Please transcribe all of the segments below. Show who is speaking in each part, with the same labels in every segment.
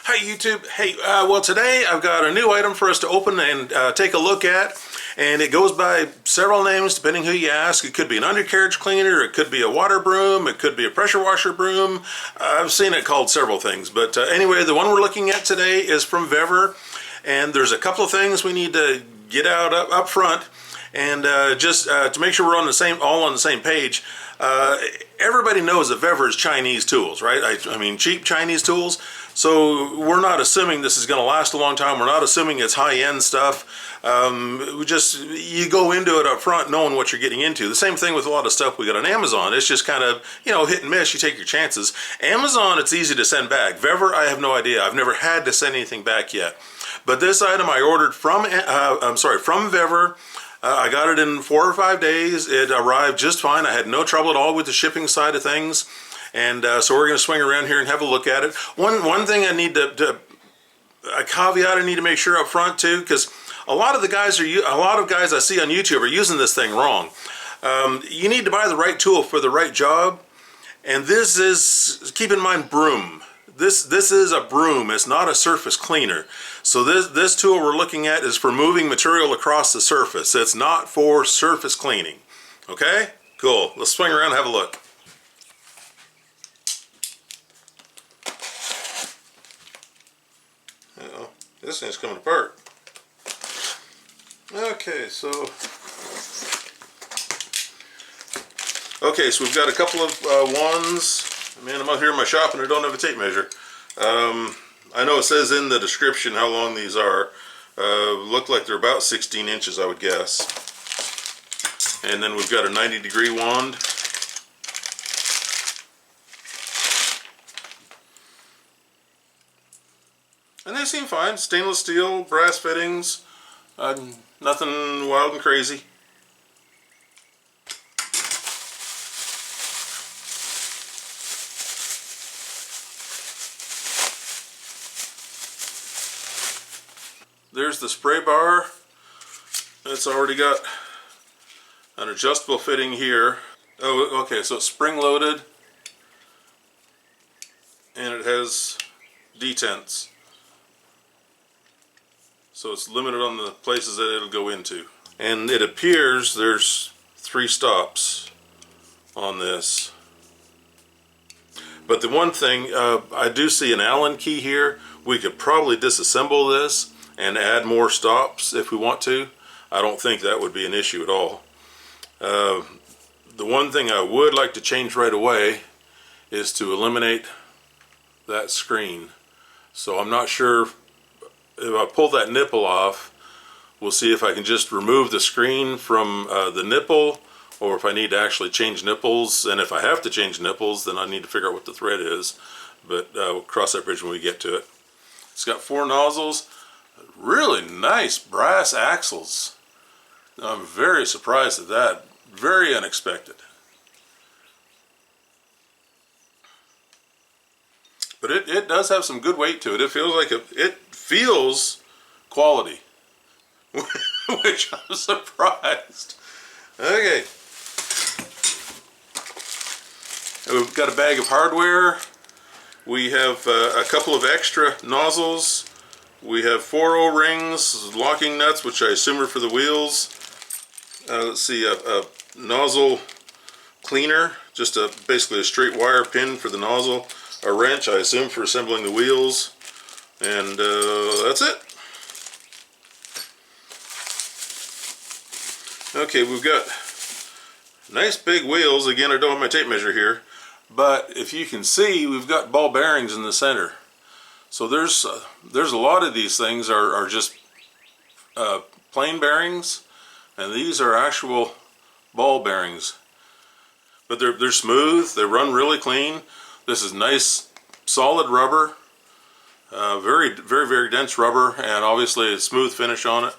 Speaker 1: Hi YouTube. Hey, well today I've got a new item for us to open and take a look at, and it goes by several names depending who you ask. It could be an undercarriage cleaner, it could be a water broom, it could be a pressure washer broom. I've seen it called several things, but anyway, the one we're looking at today is from Vevor, and there's a couple of things we need to get out up front, and just to make sure we're on the same, all on the same page. Everybody knows that Vevor is Chinese tools, right? I mean cheap Chinese tools. So we're not assuming this is going to last a long time. We're not assuming it's high-end stuff. You go into it up front knowing what you're getting into. The same thing with a lot of stuff we got on Amazon. It's just kind of, you know, hit and miss. You take your chances. Amazon, it's easy to send back. Vevor, I have no idea. I've never had to send anything back yet. But this item I ordered from, from Vevor. I got it in 4 or 5 days. It arrived just fine. I had no trouble at all with the shipping side of things. And so we're going to swing around here and have a look at it. One thing I need a caveat I need to make sure up front too, because a lot of guys I see on YouTube are using this thing wrong. You need to buy the right tool for the right job, and this is, keep in mind, Broom. This is a broom. It's not a surface cleaner. So this tool we're looking at is for moving material across the surface. It's not for surface cleaning. Okay? Cool. Let's swing around and have a look. This thing's coming apart. Okay, so we've got a couple of ones. Man, I'm out here in my shop and I don't have a tape measure. I know it says in the description how long these are. Look like they're about 16 inches, I would guess. And then we've got a 90-degree wand. And they seem fine. Stainless steel, brass fittings, nothing wild and crazy. There's the spray bar. It's already got an adjustable fitting here. Oh, okay, so it's spring-loaded, and it has detents. So it's limited on the places that it'll go into. And it appears there's 3 stops on this. But the one thing, I do see an Allen key here. We could probably disassemble this and add more stops if we want to. I don't think that would be an issue at all. The one thing I would like to change right away is to eliminate that screen. So I'm not sure if I pull that nipple off. We'll see if I can just remove the screen from the nipple, or if I need to actually change nipples. And if I have to change nipples, then I need to figure out what the thread is. But we'll cross that bridge when we get to it. It's got 4 nozzles, really nice brass axles. I'm very surprised at that. Very unexpected. But it does have some good weight to it. It feels like it feels quality, which I'm surprised. Okay. We've got a bag of hardware. We have a couple of extra nozzles. We have 4 O-rings, locking nuts, which I assume are for the wheels. Let's see, a nozzle cleaner, just basically a straight wire pin for the nozzle. A wrench, I assume, for assembling the wheels. And that's it. Okay, we've got nice big wheels. Again, I don't have my tape measure here. But if you can see, we've got ball bearings in the center. So there's a lot of these things are just plain bearings. And these are actual ball bearings. But they're smooth. They run really clean. This is nice, solid rubber, very dense rubber, and obviously a smooth finish on it.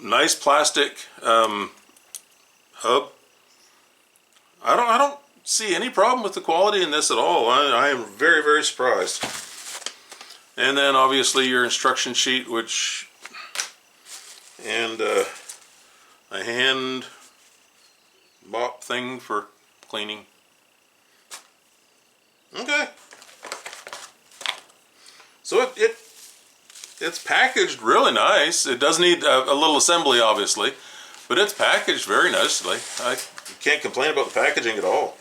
Speaker 1: Nice plastic hub. I don't see any problem with the quality in this at all. I am very surprised. And then obviously your instruction sheet, and a hand mop thing for cleaning. Okay. So it's packaged really nice. It does need a little assembly, obviously, but it's packaged very nicely. I can't complain about the packaging at all.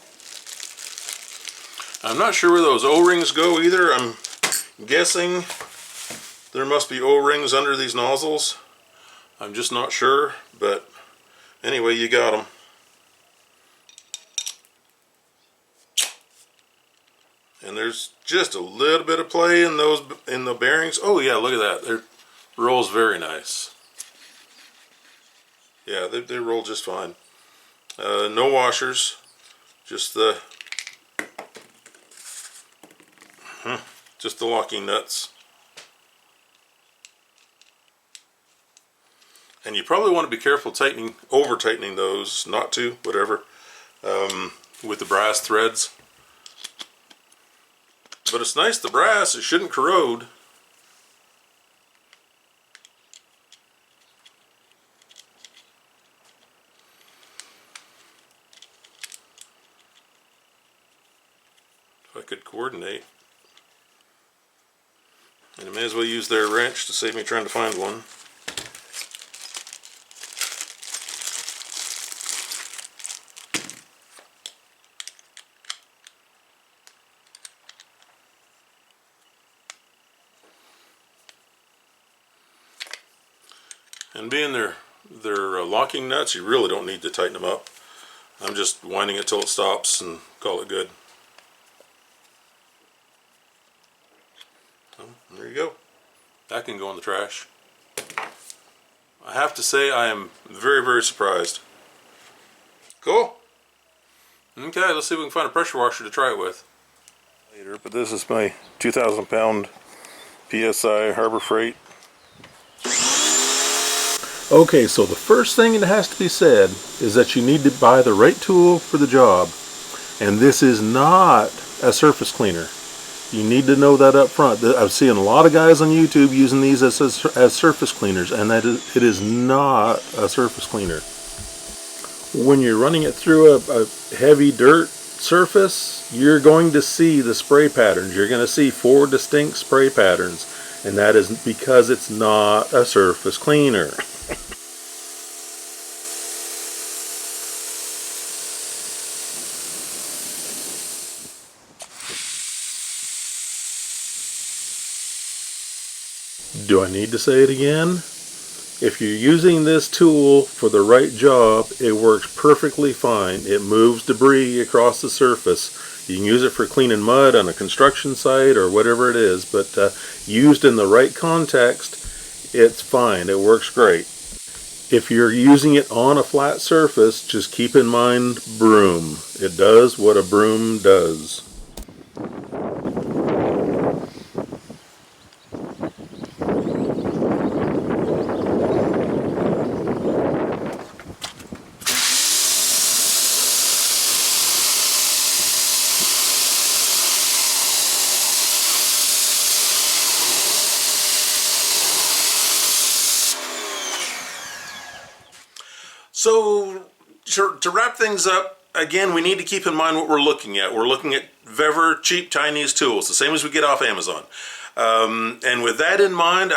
Speaker 1: I'm not sure where those O-rings go either. I'm guessing there must be O-rings under these nozzles. I'm just not sure, but anyway, you got them. And there's just a little bit of play in the bearings. Oh yeah, look at that. It rolls very nice. Yeah, they roll just fine. No washers, just the locking nuts. And you probably want to be careful over tightening those, not to, whatever, with the brass threads. But it's nice, the brass, it shouldn't corrode. If I could coordinate. And I may as well use their wrench to save me trying to find one. And being they're locking nuts, you really don't need to tighten them up. I'm just winding it till it stops and call it good. So, there you go. That can go in the trash. I have to say I am very, very surprised. Cool. Okay, let's see if we can find a pressure washer to try it with. Later, but this is my 2,000 pound PSI Harbor Freight. Okay, so the first thing that has to be said is that you need to buy the right tool for the job. And this is not a surface cleaner. You need to know that up front. I've seen a lot of guys on YouTube using these as surface cleaners, and it is not a surface cleaner. When you're running it through a heavy dirt surface, you're going to see the spray patterns. You're going to see 4 distinct spray patterns, and that is because it's not a surface cleaner. Do I need to say it again? If you're using this tool for the right job, it works perfectly fine. It moves debris across the surface. You can use it for cleaning mud on a construction site or whatever it is, but used in the right context, it's fine. It works great. If you're using it on a flat surface, just keep in mind Broom. It does what a broom does. So, to wrap things up, again, we need to keep in mind what we're looking at. We're looking at Vevor cheap Chinese tools, the same as we get off Amazon. And with that in mind,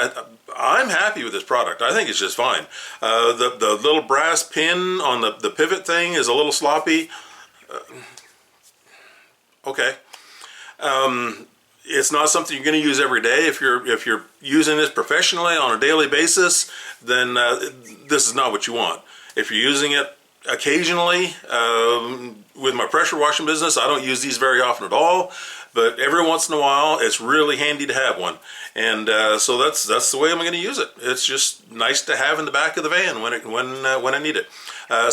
Speaker 1: I'm happy with this product. I think it's just fine. The little brass pin on the pivot thing is a little sloppy. Okay. It's not something you're going to use every day. If you're using this professionally on a daily basis, then this is not what you want. If you're using it occasionally, with my pressure washing business, I don't use these very often at all, but every once in a while, it's really handy to have one. And so that's the way I'm going to use it. It's just nice to have in the back of the van when I need it.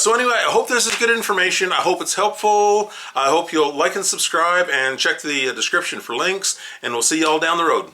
Speaker 1: So anyway, I hope this is good information. I hope it's helpful. I hope you'll like and subscribe and check the description for links, and we'll see you all down the road.